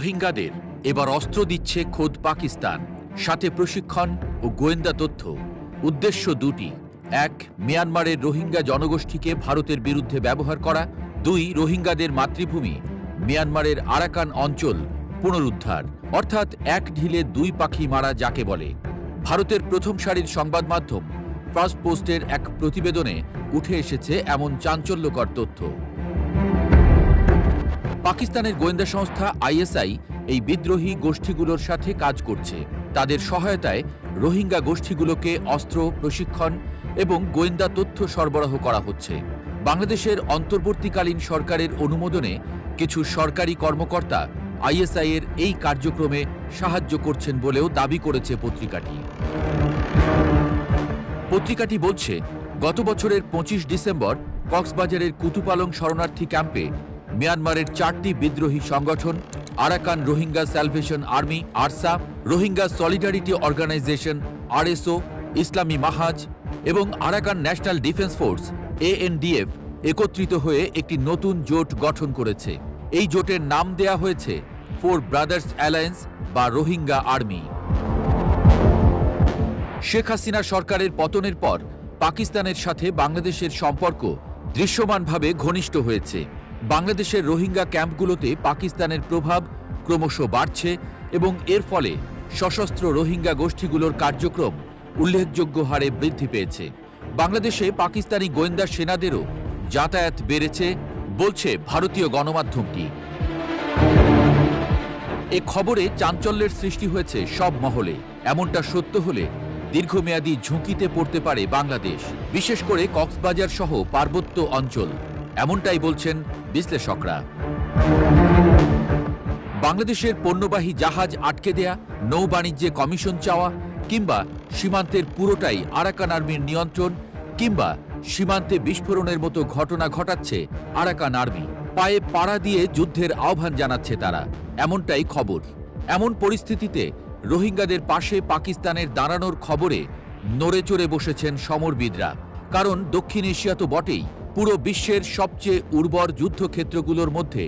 রোহিঙ্গাদের এবার অস্ত্র দিচ্ছে খোদ পাকিস্তান, সাথে প্রশিক্ষণ ও গোয়েন্দা তথ্য। উদ্দেশ্য দুটি: এক, মিয়ানমারের রোহিঙ্গা জনগোষ্ঠীকে ভারতের বিরুদ্ধে ব্যবহার করা; দুই, রোহিঙ্গাদের মাতৃভূমি মিয়ানমারের আরাকান অঞ্চল পুনরুদ্ধার। অর্থাৎ এক ঢিলে দুই পাখি মারা যাকে বলে। ভারতের প্রথম সারির সংবাদ মাধ্যম ফার্স্ট পোস্টের এক প্রতিবেদনে উঠে এসেছে এমন চাঞ্চল্যকর তথ্য। পাকিস্তানের গোয়েন্দা সংস্থা আইএসআই এই বিদ্রোহী গোষ্ঠীগুলোর সাথে কাজ করছে। তাদের সহায়তায় রোহিঙ্গা গোষ্ঠীগুলোকে অস্ত্র, প্রশিক্ষণ এবং গোয়েন্দা তথ্য সরবরাহ করা হচ্ছে। বাংলাদেশের অন্তর্বর্তীকালীন সরকারের অনুমোদনে কিছু সরকারি কর্মকর্তা আইএসআই এর এই কার্যক্রমে সাহায্য করছেন বলেও দাবি করেছে পত্রিকাটি। পত্রিকাটি বলছে, গত বছরের ২৫ ডিসেম্বর কক্সবাজারের কুতুপালং শরণার্থী ক্যাম্পে মিয়ানমারের 4টি বিদ্রোহী সংগঠন Arakan Rohingya Salvation Army ARSA, Rohingya Solidarity Organisation RSO, Islami Mahaz এবং Arakan National Defence Force ANDF একত্রিত হয়ে একটি নতুন জোট গঠন করেছে। এই জোটের নাম দেয়া হয়েছে ফোর ব্রাদার্স অ্যালায়েন্স বা রোহিঙ্গা আর্মি। শেখ হাসিনা সরকারের পতনের পর পাকিস্তানের সাথে বাংলাদেশের সম্পর্ক দৃশ্যমানভাবে ঘনিষ্ঠ হয়েছে। বাংলাদেশের রোহিঙ্গা ক্যাম্পগুলোতে পাকিস্তানের প্রভাব ক্রমশ বাড়ছে এবং এর ফলে সশস্ত্র রোহিঙ্গা গোষ্ঠীগুলোর কার্যক্রম উল্লেখযোগ্য হারে বৃদ্ধি পেয়েছে। বাংলাদেশে পাকিস্তানি গোয়েন্দা সেনাদেরও যাতায়াত বেড়েছে বলছে ভারতীয় গণমাধ্যমটি। এ খবরে চাঞ্চল্যের সৃষ্টি হয়েছে সব মহলে। এমনটা সত্য হলে দীর্ঘমেয়াদী ঝুঁকিতে পড়তে পারে বাংলাদেশ, বিশেষ করে কক্সবাজার সহ পার্বত্য অঞ্চল। এমনটাই বলছেন বিশ্লেষকরা। বাংলাদেশের পণ্যবাহী জাহাজ আটকে দেয়া, নৌ বাণিজ্যে কমিশন চাওয়া, কিংবা সীমান্তের পুরোটাই আরাকান আর্মির নিয়ন্ত্রণ, কিংবা সীমান্তে বিস্ফোরণের মতো ঘটনা ঘটাচ্ছে আরাকান আর্মি। পায়ে পাড়া দিয়ে যুদ্ধের আহ্বান জানাচ্ছে তারা, এমনটাই খবর। এমন পরিস্থিতিতে রোহিঙ্গাদের পাশে পাকিস্তানের দাঁড়ানোর খবরে নড়ে চড়ে বসেছেন সমরবিদরা। কারণ দক্ষিণ এশিয়া তো বটেই, পুরো বিশ্বের সবচেয়ে উর্বর যুদ্ধক্ষেত্রগুলোর মধ্যে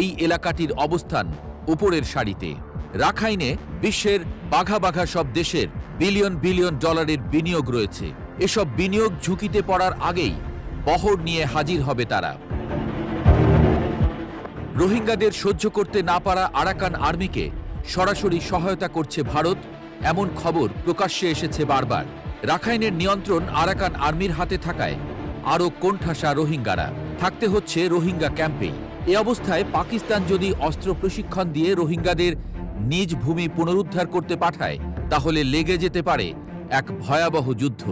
এই এলাকাটির অবস্থান উপরের সারিতে। রাখাইনে বিশ্বের বাঘা বাঘা সব দেশের বিলিয়ন বিলিয়ন ডলারের বিনিয়োগ রয়েছে। এসব বিনিয়োগ ঝুঁকিতে পড়ার আগেই বহর নিয়ে হাজির হবে তারা। রোহিঙ্গাদের সহ্য করতে না পারা আরাকান আর্মিকে সরাসরি সহায়তা করছে ভারত, এমন খবর প্রকাশ্যে এসেছে বারবার। রাখাইনের নিয়ন্ত্রণ আরাকান আর্মির হাতে থাকায় আরও কোণঠাসা রোহিঙ্গারা। থাকতে হচ্ছে রোহিঙ্গা ক্যাম্পেই। এ অবস্থায় পাকিস্তান যদি অস্ত্র প্রশিক্ষণ দিয়ে রোহিঙ্গাদের নিজ ভূমি পুনরুদ্ধার করতে পাঠায়, তাহলে লেগে যেতে পারে এক ভয়াবহ যুদ্ধ।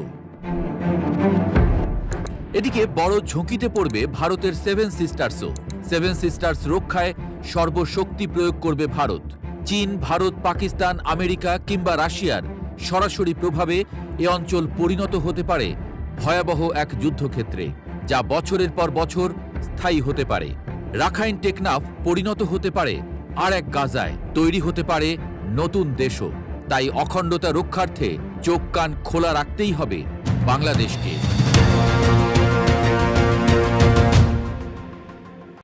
এদিকে বড় ঝুঁকিতে পড়বে ভারতের সেভেন সিস্টার্সও। সেভেন সিস্টার্স রক্ষায় সর্বশক্তি প্রয়োগ করবে ভারত। চীন, ভারত, পাকিস্তান, আমেরিকা কিংবা রাশিয়ার সরাসরি প্রভাবে এ অঞ্চল পরিণত হতে পারে ভয়াবহ এক যুদ্ধক্ষেত্রে, যা বছরের পর বছর স্থায়ী হতে পারে। রাখাইন টেকনাফ পরিণত হতে পারে আর এক গাজায়, তৈরি হতে পারে নতুন দেশও। তাই অখণ্ডতা রক্ষার্থে চোখ কান খোলা রাখতেই হবে বাংলাদেশকে।